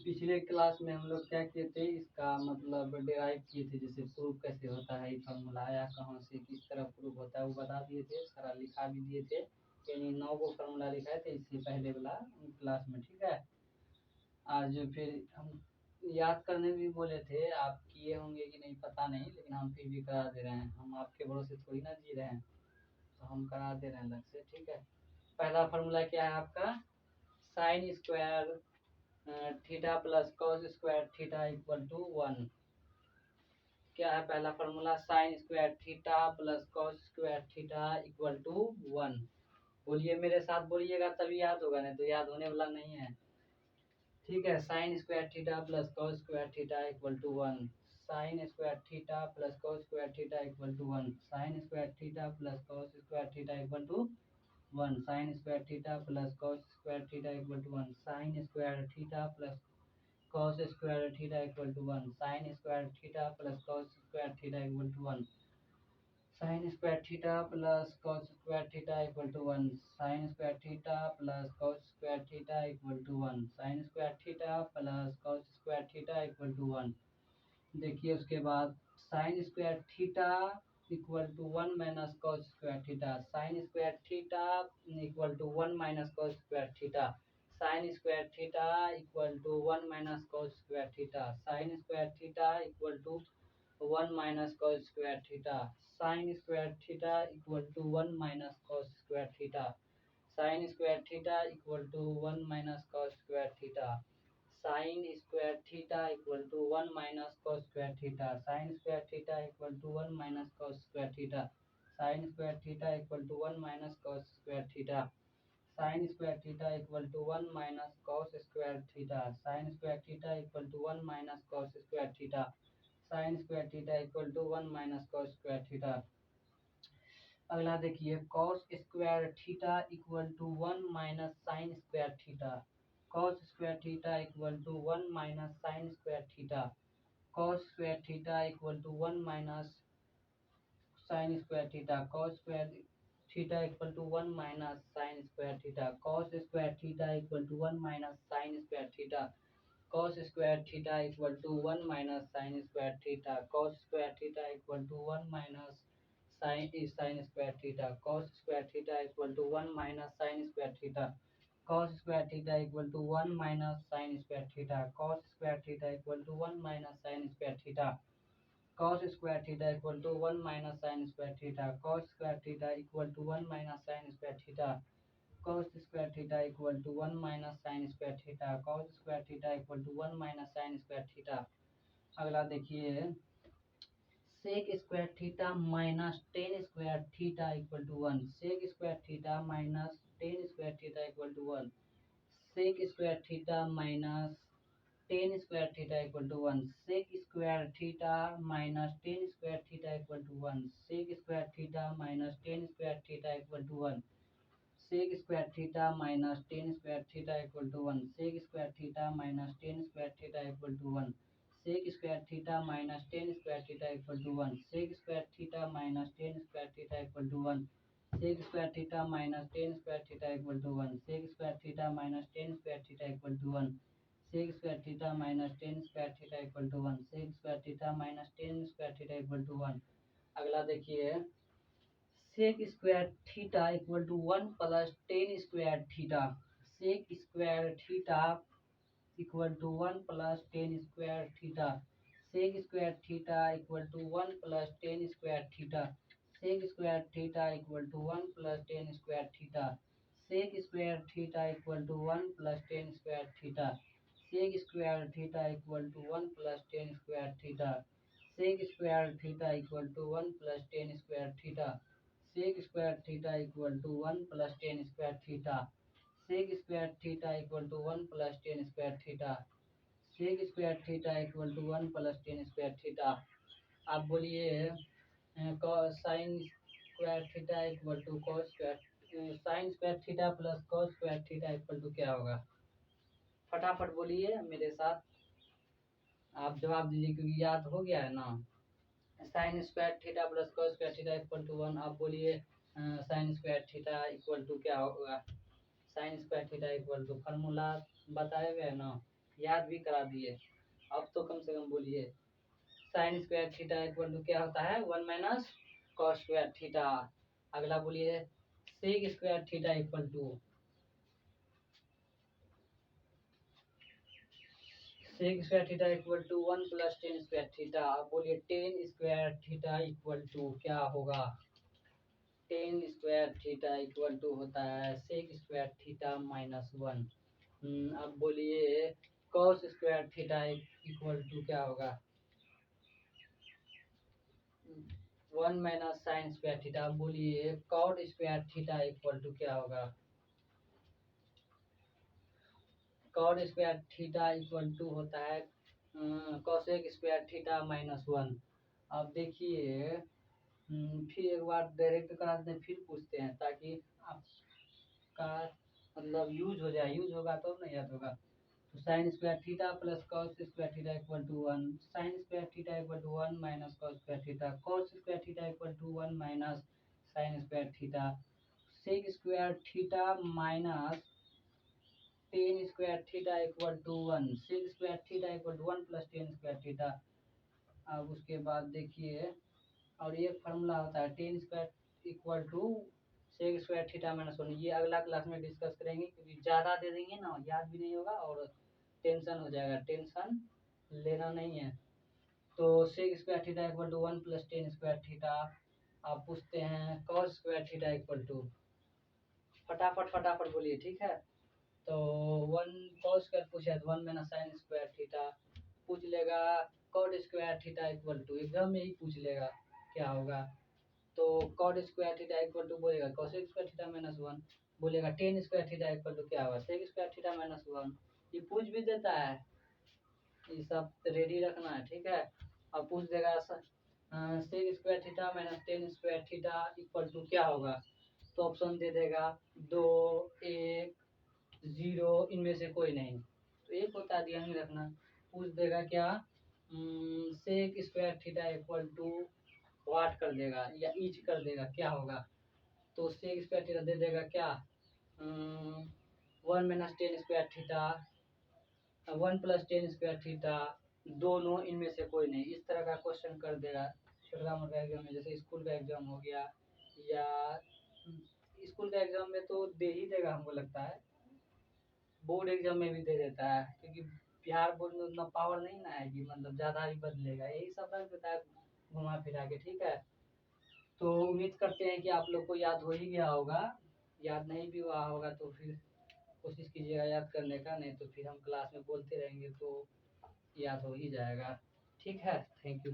पिछले क्लास में हम लोग क्या किए थे, इसका मतलब डिराइव किए थे, जैसे प्रूफ कैसे होता है, ये फार्मूला आया कहाँ से, किस तरह प्रूफ होता है वो बता दिए थे, सारा लिखा भी दिए थे। यानी 9 को फार्मूला लिखा थे इससे पहले वाला क्लास में, ठीक है। आज फिर हम याद करने भी बोले थे, आप किए होंगे कि नहीं पता नहीं, लेकिन हम फिर भी करा दे रहे हैं, हम आपके भरोसे थोड़ी ना जी रहे हैं, तो हम करा दे रहे हैं अलग से, ठीक है। पहला फार्मूला क्या है आपका, sine square theta plus cos square theta equal to 1। क्या है पहला formula, sine square theta plus cos square theta equal to 1। बोलिए मेरे साथ, बोलिएगा तभी याद होगा, नहीं तो याद होने वाला नहीं है, ठीक है। Sine square theta plus cos square theta equal to 1। Sine square theta plus cos square theta equal to 1। Sine square theta plus cos square theta equal to 1। Sine square theta plus cos square theta equal to 1। Sine square theta plus cos square theta equal to 1, sin square theta plus cos square theta equal to 1, sin square theta plus cos square theta equal to 1, sin square theta plus cos square theta equal to 1, sin square theta plus cos square theta equal to 1। देखिए उसके बाद sin square theta equal to 1 minus cos square theta, sin square theta equal to 1 minus cos square theta, sin square theta equal to 1 minus cos square theta, sin square theta equal to 1 minus cos square theta, sin square theta equal to 1 minus cos square theta, sin square theta equal to 1 minus cos square theta, sin square theta equal to 1 minus cos square theta, sin square theta equal to 1 minus cos square theta, sin square theta equal to 1 minus cos square theta, sin square theta equal to 1 minus cos square theta, sin square theta equal to 1 minus cos square theta, sin square theta equal to 1 minus cos square theta। अगला देखिए, cos square theta equal to 1 minus sine square theta, cos square theta equal to 1 minus sine square theta, cos square theta equal to 1 minus sine square theta, cos square theta equal to 1 minus sine square theta, cos square theta equal to 1 minus sine square theta, cos square theta equal to 1 minus sine square theta, cos square theta equal to 1 minus sine square theta, cos square theta equal to 1 minus sine square theta, cos square theta equal to 1 minus sine square theta, cos square theta equal to 1 minus sine square theta, cos square theta equal to 1 minus sine square theta, cos square theta equal to 1 minus sine square theta, cos square theta equal to 1 minus sine square theta, cos square theta equal to 1 minus sine square theta. अगला देखिए, sec square theta minus tan square theta equal to 1, sec square theta minus tan square theta equal to 1, sec square theta minus tan square theta equal to 1, sec square theta minus tan square theta equal to 1, sec square theta minus tan square theta equal to 1, sec square theta minus tan square theta equal to 1, sec square theta minus tan square theta equal to 1, sec square theta minus tan square theta equal to 1, sec square theta minus tan square theta equal to 1, sec square theta minus tan square theta equal to 1, sec square theta minus tan square theta equal to 1, sec square theta minus tan square theta equal to 1, sec square theta minus tan square theta equal to 1। अगला देखिए, sec square theta equal to 1 plus tan square theta, sec square theta equal to 1 plus tan square theta, sec square theta equal to 1 plus tan square theta, sec square theta equal to 1 plus tan square theta, sec square theta equal to 1 plus tan square theta, sec square theta equal to 1 plus tan square theta, sec square theta equal to 1 plus tan square theta, sec square theta equal to 1 plus tan square theta, sec square theta equal to 1 plus tan square theta, sec square theta equal to 1 plus tan square theta. आप बोलिए, sine square theta equal to cos square, sine square theta plus cos square theta equal to क्या होगा? फटाफट बोलिए मेरे साथ, आप जवाब दीजिए क्योंकि याद हो गया है ना। Sine square theta plus cos square theta equal to 1। आप बोलिए sine square theta equal to क्या होगा? Sine square theta equal to formula बताए गए ना, याद भी करा दिए। अब तो कम से कम बोलिए। Sine square theta equal to क्या होता है, 1 - कॉस स्क्वायर थीटा। अगला बोलिए sec square theta equal to, sec square theta equal to 1 + tan square theta. अब बोलिए tan square theta equal to क्या होगा, tan square theta equal to होता है सेक स्क्वायर थीटा -1। अब बोलिए cos square theta equal to क्या होगा, 1 - साइन स्क्वायर थीटा। अब बोलिए cot square theta equal to क्या होगा, cot square theta equal to होता है कॉसेक स्क्वायर थीटा -1। अब देखिए फिर एक बार डायरेक्ट करा देते हैं, फिर पूछते हैं ताकि आपका मतलब यूज हो जाए, यूज होगा तो नहीं याद होगा। तो sine square theta plus cos square theta equal to 1, sine square theta equal to 1 - cos square theta, cos square theta equal to 1 - sine square theta, sec square theta minus tan square theta equal to 1, sec square theta equal to 1 + tan square theta. अब उसके बाद देखिए और ये formula होता है tan square equal to sec square theta -1। ये अगला क्लास में डिस्कस करेंगे क्योंकि ज़्यादा दे देंगे ना याद भी नहीं होगा और टेंशन हो जाएगा, टेंशन लेना नहीं है। तो sec square theta equal to 1 + tan square theta. आप पूछते हैं cos square theta equal to, फटाफट फटाफट बोलिए ठीक है। तो 1 कॉस स्क्वायर पूछा तो 1 - साइन स्क्वायर थीटा पूछ लेगा, cot square theta equal to exam में ही पूछ लेगा क्या होगा। तो cot square theta equal to बोलेगा कॉसेक स्क्वायर थीटा -1, बोलेगा tan square theta equal to क्या होगा, सेक स्क्वायर थीटा -1। ये पूछ भी देता है, ये सब रेडी रखना है ठीक है। अब पूछ देगा sec square theta tan square theta equal to क्या होगा, तो ऑप्शन दे देगा 2, 1, 0, इनमें से कोई नहीं। तो एक होता है ध्यान में रखना। पूछ देगा क्या sec square theta equal to what कर देगा या ईच कर देगा क्या होगा। तो सेक स्क्वायर थीटा दे देगा क्या 1 - tan square theta, 1 + tan square theta, दोनों इनमें से कोई नहीं। इस तरह का क्वेश्चन कर देगा छोटा मोटा एग्जाम में, जैसे स्कूल का एग्जाम हो गया या स्कूल का एग्जाम में तो दे ही देगा हमको लगता है, बोर्ड एग्जाम में भी दे देता है क्योंकि बिहार बोर्ड में उतना पावर नहीं ना है कि मतलब ज़्यादा ही बदलेगा, यही सब रख देता है घुमा फिरा के ठीक है। तो उम्मीद करते हैं कि आप लोग को याद हो ही गया होगा, याद नहीं भी हुआ होगा तो फिर कोशिश कीजिएगा याद करने का, नहीं तो फिर हम क्लास में बोलते रहेंगे तो याद हो ही जाएगा ठीक है। Thank you.